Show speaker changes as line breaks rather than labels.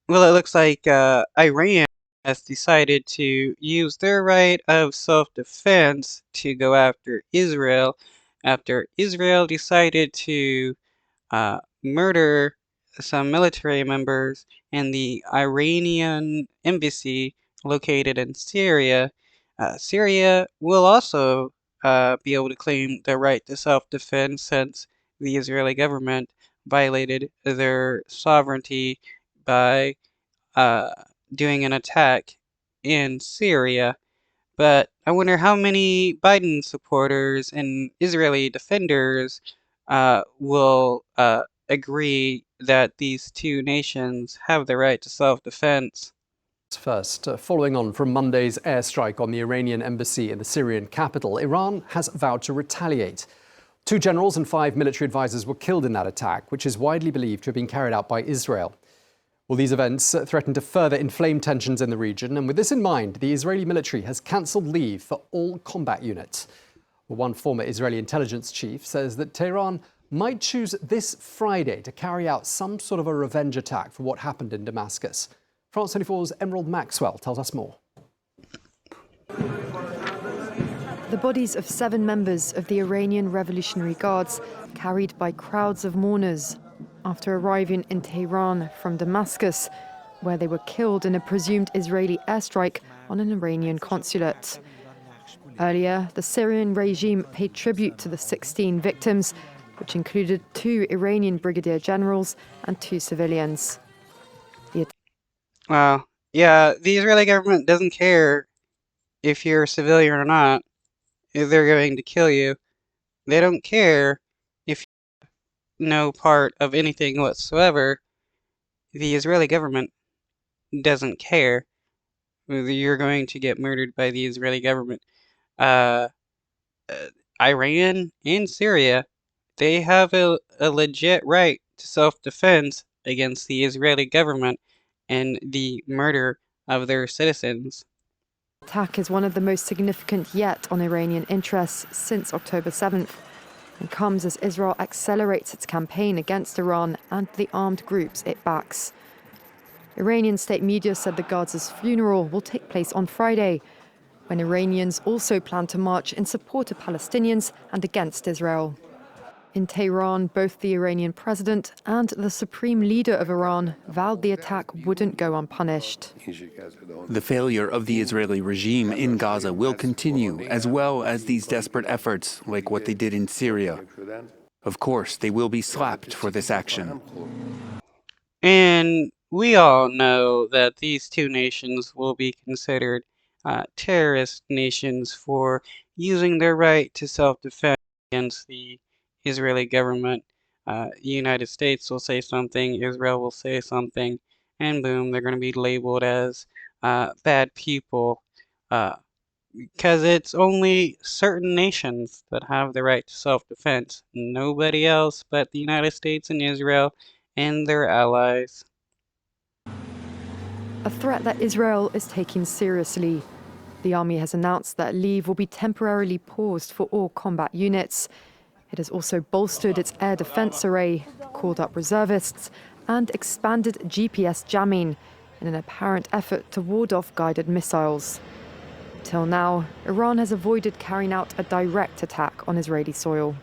Well, it looks like Iran has decided to use their right of self-defense to go after Israel after Israel decided to murder some military members in the Iranian embassy located in Syria. Syria will also be able to claim the right to self-defense since the Israeli government violated their sovereignty by uh, doing an attack in Syria. But I wonder how many Biden supporters and Israeli defenders will agree that these two nations have the right to self-defense.
First, following on from Monday's airstrike on the Iranian embassy in the Syrian capital, Iran has vowed to retaliate. 2 generals and 5 military advisors were killed in that attack, which is widely believed to have been carried out by Israel. Well, these events threaten to further inflame tensions in the region, and with this in mind, the Israeli military has cancelled leave for all combat units. Well, one former Israeli intelligence chief says that Tehran might choose this Friday to carry out some sort of a revenge attack for what happened in Damascus. France 24's Emerald Maxwell tells us more.
The bodies of 7 members of the Iranian Revolutionary Guards carried by crowds of mourners after arriving in Tehran from Damascus, where they were killed in a presumed Israeli airstrike on an Iranian consulate. Earlier, the Syrian regime paid tribute to the 16 victims, which included 2 Iranian brigadier generals and 2 civilians.
Well, yeah, the Israeli government doesn't care if you're a civilian or not, if they're going to kill you. They don't care if you're no part of anything whatsoever. The Israeli government doesn't care. You're going to get murdered by the Israeli government. Uh, Iran and Syria, they have a legit right to self-defense against the Israeli government and the murder of their citizens.
The attack is one of the most significant yet on Iranian interests since October 7th, and comes as Israel accelerates its campaign against Iran and the armed groups it backs. Iranian state media said the Guards' funeral will take place on Friday, when Iranians also plan to march in support of Palestinians and against Israel. In Tehran, both the Iranian president and the supreme leader of Iran vowed the attack wouldn't go unpunished.
The failure of the Israeli regime in Gaza will continue, as well as these desperate efforts, like what they did in Syria. Of course, they will be slapped for this action.
And we all know that these two nations will be considered terrorist nations for using their right to self-defense against the Israeli government. The United States will say something, Israel will say something, and boom, they're going to be labeled as bad people. Because it's only certain nations that have the right to self-defense. Nobody else but the United States and Israel and their allies.
A threat that Israel is taking seriously. The army has announced that leave will be temporarily paused for all combat units. It has also bolstered its air defense array, called up reservists, and expanded GPS jamming in an apparent effort to ward off guided missiles. Till now, Iran has avoided carrying out a direct attack on Israeli soil.